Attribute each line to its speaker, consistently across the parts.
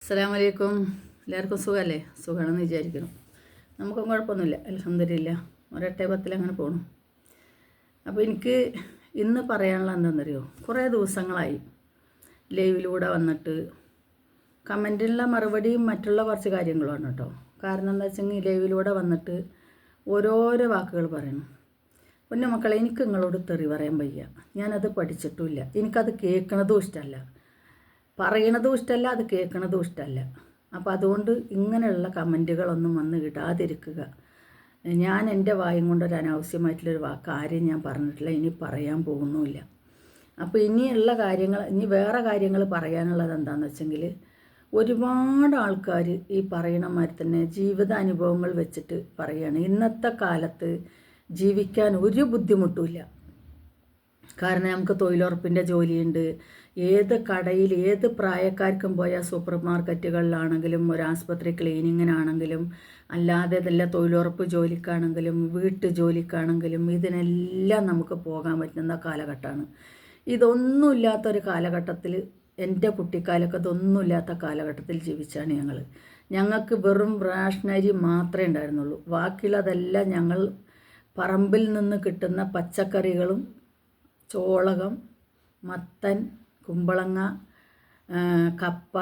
Speaker 1: അസ്സലാമു അലൈക്കും. എല്ലാവർക്കും സുഖമല്ലേ? സുഖമാണെന്ന് വിചാരിക്കുന്നു. നമുക്കും കുഴപ്പമൊന്നുമില്ല, അൽഹംദുലില്ലാ. ഒരെട്ടേ പത്തിൽ അങ്ങനെ പോകണം. അപ്പോൾ എനിക്ക് ഇന്ന് പറയാനുള്ള എന്താണെന്നറിയോ, കുറേ ദിവസങ്ങളായി ലൈവിലൂടെ വന്നിട്ട് കമൻറ്റിനുള്ള മറുപടിയും മറ്റുള്ള കുറച്ച് കാര്യങ്ങളുമാണ് കേട്ടോ. കാരണം എന്താ വെച്ചെങ്കിൽ ലൈവിലൂടെ വന്നിട്ട് ഓരോരോ വാക്കുകൾ പറയണം. പൊന്നു മക്കളെ, എനിക്ക് നിങ്ങളോട് തെറി പറയാൻ വയ്യ. ഞാനത് പഠിച്ചിട്ടുമില്ല. എനിക്കത് കേൾക്കണതും ഇഷ്ടമല്ല, പറയണതും ഇഷ്ടമല്ല, അത് കേൾക്കണതും ഇഷ്ടമല്ല. അപ്പോൾ അതുകൊണ്ട് ഇങ്ങനെയുള്ള കമൻറ്റുകളൊന്നും വന്ന് ഇടാതിരിക്കുക. ഞാൻ എൻ്റെ വായും കൊണ്ടൊരു അനാവശ്യമായിട്ടുള്ളൊരു കാര്യം ഞാൻ പറഞ്ഞിട്ടില്ല, ഇനി പറയാൻ പോകുന്നുമില്ല. അപ്പോൾ ഇനിയുള്ള കാര്യങ്ങൾ, ഇനി വേറെ കാര്യങ്ങൾ പറയാനുള്ളത് എന്താണെന്ന് വെച്ചെങ്കിൽ, ഒരുപാട് ആൾക്കാർ ഈ പറയണ മാതിരി തന്നെ ജീവിതാനുഭവങ്ങൾ വെച്ചിട്ട് പറയുകയാണ്. ഇന്നത്തെ കാലത്ത് ജീവിക്കാൻ ഒരു ബുദ്ധിമുട്ടുമില്ല. കാരണം നമുക്ക് തൊഴിലുറപ്പിൻ്റെ ജോലിയുണ്ട്. ഏത് കടയിൽ ഏത് പ്രായക്കാർക്കും പോയാൽ സൂപ്പർ മാർക്കറ്റുകളിലാണെങ്കിലും ഒരു ആസ്പത്രി ക്ലീനിങ്ങിനാണെങ്കിലും അല്ലാതെ ഇതല്ല തൊഴിലുറപ്പ് ജോലിക്കാണെങ്കിലും വീട്ടു ജോലിക്കാണെങ്കിലും ഇതിനെല്ലാം നമുക്ക് പോകാൻ പറ്റുന്ന കാലഘട്ടമാണ്. ഇതൊന്നുമില്ലാത്തൊരു കാലഘട്ടത്തിൽ, എൻ്റെ കുട്ടിക്കാലൊക്കെ ഇതൊന്നുമില്ലാത്ത കാലഘട്ടത്തിൽ ജീവിച്ചാണ് ഞങ്ങൾ. ഞങ്ങൾക്ക് വെറും റേഷനരി മാത്രമേ ഉണ്ടായിരുന്നുള്ളൂ. ബാക്കിയുള്ളതെല്ലാം ഞങ്ങൾ പറമ്പിൽ നിന്ന് കിട്ടുന്ന പച്ചക്കറികളും ചോളകം, മത്തൻ, കുമ്പളങ്ങ, കപ്പ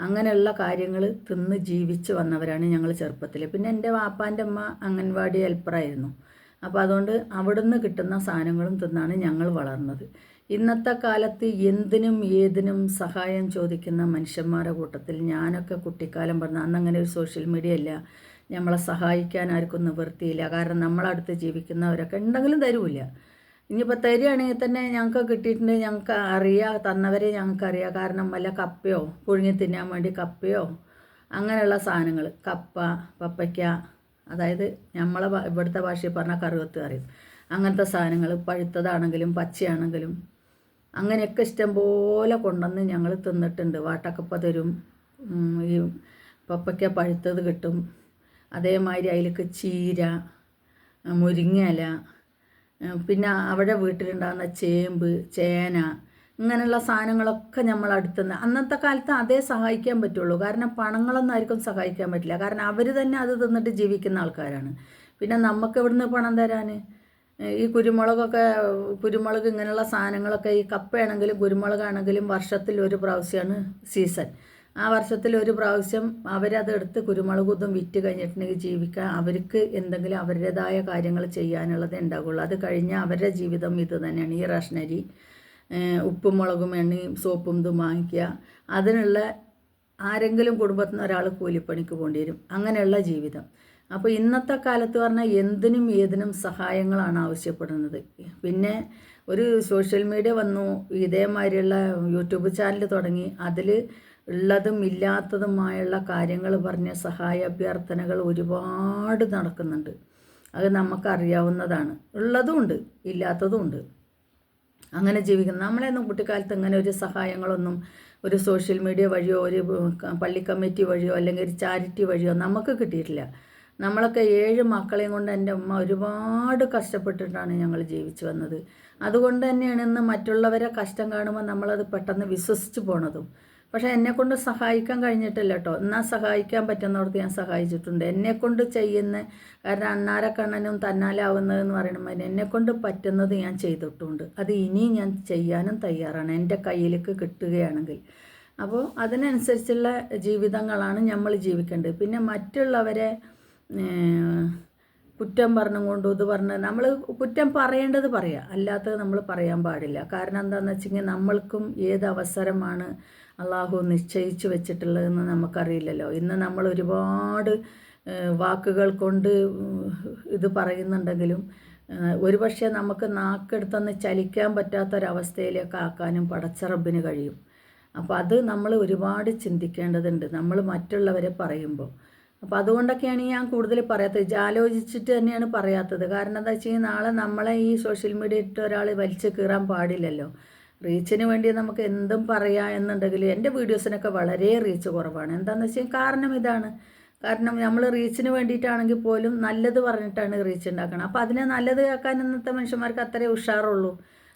Speaker 1: അങ്ങനെയുള്ള കാര്യങ്ങൾ തിന്ന് ജീവിച്ച് വന്നവരാണ് ഞങ്ങൾ ചെറുപ്പത്തിൽ. പിന്നെ എൻ്റെ വാപ്പാൻ്റെ അമ്മ അംഗൻവാടി ഹെൽപ്പറായിരുന്നു. അപ്പോൾ അതുകൊണ്ട് അവിടുന്ന് കിട്ടുന്ന സാധനങ്ങളും തിന്നാണ് ഞങ്ങൾ വളർന്നത്. ഇന്നത്തെ കാലത്ത് എന്തിനും ഏതിനും സഹായം ചോദിക്കുന്ന മനുഷ്യന്മാരുടെ കൂട്ടത്തിൽ ഞാനൊക്കെ കുട്ടിക്കാലം പറഞ്ഞ അന്നങ്ങനെ ഒരു സോഷ്യൽ മീഡിയ ഇല്ല. നമ്മളെ സഹായിക്കാൻ ആർക്കും നിവൃത്തിയില്ല. കാരണം നമ്മളടുത്ത് ജീവിക്കുന്നവരൊക്കെ ഉണ്ടെങ്കിലും തരുമില്ല. ഇനിയിപ്പോൾ തരികയാണെങ്കിൽ തന്നെ ഞങ്ങൾക്ക് കിട്ടിയിട്ടുണ്ട്, ഞങ്ങൾക്ക് അറിയാം, തന്നവരെ ഞങ്ങൾക്കറിയാം. കാരണം വല്ല കപ്പയോ പുഴുങ്ങി തിന്നാൻ വേണ്ടി കപ്പയോ അങ്ങനെയുള്ള സാധനങ്ങൾ, കപ്പ, പപ്പയ്ക്ക, അതായത് നമ്മളെ ഇവിടുത്തെ ഭാഷയിൽ പറഞ്ഞാൽ കറുവത്ത് കറിയും, അങ്ങനത്തെ സാധനങ്ങൾ പഴുത്തതാണെങ്കിലും പച്ചയാണെങ്കിലും അങ്ങനെയൊക്കെ ഇഷ്ടംപോലെ കൊണ്ടുവന്ന് ഞങ്ങൾ തിന്നിട്ടുണ്ട്. വാട്ടക്കപ്പ തരും, ഈ പപ്പയ്ക്ക പഴുത്തത് കിട്ടും. അതേമാതിരി അതിലേക്ക് ചീര, മുരിങ്ങയില, പിന്നെ അവിടെ വീട്ടിലുണ്ടാകുന്ന ചേമ്പ്, ചേന ഇങ്ങനെയുള്ള സാധനങ്ങളൊക്കെ നമ്മൾ അടുത്തുനിന്ന് അന്നത്തെ കാലത്ത് അതേ സഹായിക്കാൻ പറ്റുള്ളൂ. കാരണം പണങ്ങളൊന്നും ആർക്കും സഹായിക്കാൻ പറ്റില്ല. കാരണം അവർ തന്നെ അത് തിന്നിട്ട് ജീവിക്കുന്ന ആൾക്കാരാണ്. പിന്നെ നമുക്ക് എവിടുന്ന് പണം തരാൻ? ഈ കുരുമുളക് ഇങ്ങനെയുള്ള സാധനങ്ങളൊക്കെ, ഈ കപ്പയാണെങ്കിലും കുരുമുളകാണെങ്കിലും വർഷത്തിൽ ഒരു പ്രാവശ്യമാണ് സീസൺ. ആ വർഷത്തിൽ ഒരു പ്രാവശ്യം അവരതെടുത്ത് കുരുമുളകും വിറ്റ് കഴിഞ്ഞിട്ടുണ്ടെങ്കിൽ ജീവിക്കാൻ അവർക്ക് എന്തെങ്കിലും അവരുടേതായ കാര്യങ്ങൾ ചെയ്യാനുള്ളതേ ഉണ്ടാകുള്ളൂ. അത് കഴിഞ്ഞാൽ അവരുടെ ജീവിതം ഇത് തന്നെയാണ്. ഈ റേഷനരി, ഉപ്പും മുളകും എണ്ണയും സോപ്പും ഇതും വാങ്ങിക്കുക. അതിനുള്ള ആരെങ്കിലും കുടുംബത്തിൽ നിന്ന് ഒരാൾ കൂലിപ്പണിക്ക് പോകേണ്ടി വരും. അങ്ങനെയുള്ള ജീവിതം. അപ്പോൾ ഇന്നത്തെ കാലത്ത് പറഞ്ഞാൽ എന്തിനും ഏതിനും സഹായങ്ങളാണ് ആവശ്യപ്പെടുന്നത്. പിന്നെ ഒരു സോഷ്യൽ മീഡിയ വന്നു, ഇതേമാതിരിയുള്ള യൂട്യൂബ് ചാനൽ തുടങ്ങി. അതിൽ ഉള്ളതും ഇല്ലാത്തതുമായുള്ള കാര്യങ്ങൾ പറഞ്ഞ സഹായ അഭ്യർത്ഥനകൾ ഒരുപാട് നടക്കുന്നുണ്ട്. അത് നമുക്കറിയാവുന്നതാണ്. ഉള്ളതുമുണ്ട്, ഇല്ലാത്തതുമുണ്ട്. അങ്ങനെ ജീവിക്കുന്നത് നമ്മളെയൊന്നും കുട്ടിക്കാലത്ത് ഇങ്ങനെ ഒരു സഹായങ്ങളൊന്നും ഒരു സോഷ്യൽ മീഡിയ വഴിയോ ഒരു പള്ളി കമ്മിറ്റി വഴിയോ അല്ലെങ്കിൽ ഒരു ചാരിറ്റി വഴിയോ നമുക്ക് കിട്ടിയിട്ടില്ല. നമ്മളൊക്കെ 7 മക്കളെയും കൊണ്ട് എൻ്റെ ഉമ്മ ഒരുപാട് കഷ്ടപ്പെട്ടിട്ടാണ് ഞങ്ങൾ ജീവിച്ചു വന്നത്. അതുകൊണ്ട് തന്നെയാണ് ഇന്ന് മറ്റുള്ളവരെ കഷ്ടം കാണുമ്പോൾ നമ്മളത് പെട്ടെന്ന് വിശ്വസിച്ച് പോണതും. പക്ഷേ എന്നെക്കൊണ്ട് സഹായിക്കാൻ കഴിഞ്ഞിട്ടില്ല കേട്ടോ. എന്നാൽ സഹായിക്കാൻ പറ്റുന്നിടത്ത് ഞാൻ സഹായിച്ചിട്ടുണ്ട്. എന്നെക്കൊണ്ട് ചെയ്യുന്ന, കാരണം അണ്ണാര കണ്ണനും തന്നാലാവുന്നതെന്ന് പറയണമാതിരി എന്നെക്കൊണ്ട് പറ്റുന്നത് ഞാൻ ചെയ്തിട്ടുണ്ട്. അത് ഇനിയും ഞാൻ ചെയ്യാനും തയ്യാറാണ്, എൻ്റെ കയ്യിലേക്ക് കിട്ടുകയാണെങ്കിൽ. അപ്പോൾ അതിനനുസരിച്ചുള്ള ജീവിതങ്ങളാണ് നമ്മൾ ജീവിക്കേണ്ടത്. പിന്നെ മറ്റുള്ളവരെ കുറ്റം പറഞ്ഞുകൊണ്ടും ഇത് പറഞ്ഞ് നമ്മൾ കുറ്റം പറയേണ്ടത് പറയാം, അല്ലാത്തത് നമ്മൾ പറയാൻ പാടില്ല. കാരണം എന്താണെന്ന് വെച്ചെങ്കിൽ നമ്മൾക്കും ഏത് അവസരമാണ് അള്ളാഹു നിശ്ചയിച്ച് വെച്ചിട്ടുള്ളതെന്ന് നമുക്കറിയില്ലല്ലോ. ഇന്ന് നമ്മൾ ഒരുപാട് വാക്കുകൾ കൊണ്ട് ഇത് പറയുന്നുണ്ടെങ്കിലും ഒരുപക്ഷെ നമുക്ക് നാക്കെടുത്തൊന്ന് ചലിക്കാൻ പറ്റാത്തൊരവസ്ഥയിലേക്ക് ആക്കാനും പടച്ച റബ്ബിന് കഴിയും. അപ്പോൾ അത് നമ്മൾ ഒരുപാട് ചിന്തിക്കേണ്ടതുണ്ട് നമ്മൾ മറ്റുള്ളവരെ പറയുമ്പോൾ. അപ്പോൾ അതുകൊണ്ടൊക്കെയാണ് ഞാൻ കൂടുതൽ പറയാത്തത്. ആലോചിച്ചിട്ട് തന്നെയാണ് പറയാത്തത്. കാരണം എന്താ വെച്ച് കഴിഞ്ഞാൽ നാളെ നമ്മളെ ഈ സോഷ്യൽ മീഡിയ ഇട്ട് ഒരാൾ വലിച്ചു കീറാൻ പാടില്ലല്ലോ. റീച്ചിന് വേണ്ടി നമുക്ക് എന്തും പറയാം എന്നുണ്ടെങ്കിൽ എൻ്റെ വീഡിയോസിനൊക്കെ വളരെ റീച്ച് കുറവാണ്. എന്താണെന്ന് വെച്ചാൽ കാരണം ഇതാണ്. കാരണം നമ്മൾ റീച്ചിന് വേണ്ടിയിട്ടാണെങ്കിൽ പോലും നല്ലത് പറഞ്ഞിട്ടാണ് റീച്ച് ഉണ്ടാക്കണം. അപ്പോൾ അതിനെ നല്ലത് കേൾക്കാൻ ഇന്നത്തെ മനുഷ്യന്മാർക്ക് അത്രേ ഉഷാറുള്ളൂ.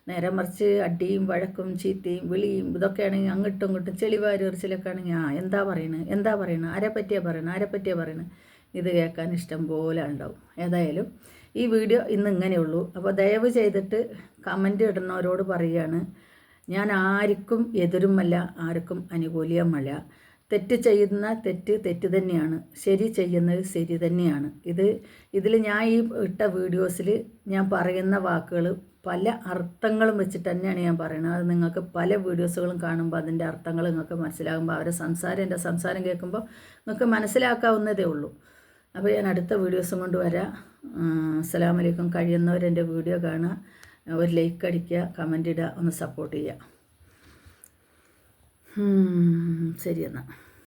Speaker 1: നേരെ മറിച്ച് അടിയും വഴക്കും ചീത്തയും വിളിയും ഇതൊക്കെയാണെങ്കിൽ അങ്ങോട്ടും ഇങ്ങോട്ടും ചെളിവാരി എറിച്ചിലൊക്കെ ആണെങ്കിൽ എന്താ പറയണത് ആരെ പറ്റിയാണ് പറയണത് ഇത് കേൾക്കാൻ ഇഷ്ടം പോലെ ഉണ്ടാവും. ഏതായാലും ഈ വീഡിയോ ഇന്ന് ഇങ്ങനെയുള്ളൂ. അപ്പോൾ ദയവ് ചെയ്തിട്ട് കമൻ്റ് ഇടുന്നവരോട് പറയുകയാണ്, ഞാൻ ആർക്കും എതിരുമല്ല, ആർക്കും അനുകൂലിയുമല്ല. തെറ്റ് ചെയ്യുന്ന തെറ്റ് തന്നെയാണ്, ശരി ചെയ്യുന്നത് ശരി തന്നെയാണ്. ഇതിൽ ഞാൻ ഈ ഇട്ട വീഡിയോസിൽ ഞാൻ പറയുന്ന വാക്കുകൾ പല അർത്ഥങ്ങളും വെച്ചിട്ട് തന്നെയാണ് ഞാൻ പറയുന്നത്. അത് നിങ്ങൾക്ക് പല വീഡിയോസുകളും കാണുമ്പോൾ അതിൻ്റെ അർത്ഥങ്ങൾ നിങ്ങൾക്ക് മനസ്സിലാകുമ്പോൾ എൻ്റെ സംസാരം കേൾക്കുമ്പോൾ നിങ്ങൾക്ക് മനസ്സിലാക്കാവുന്നതേ ഉള്ളൂ. അപ്പോൾ ഞാൻ അടുത്ത വീഡിയോസും കൊണ്ട് വരാം. അസ്സലാമു അലൈക്കും. കഴിയുന്നവരെൻ്റെ വീഡിയോ കാണുക, ഒരു ലൈക്ക് അടിക്കുക, കമൻ്റ് ഇടുക, ഒന്ന് സപ്പോർട്ട് ചെയ്യുക. ശരി എന്നാൽ.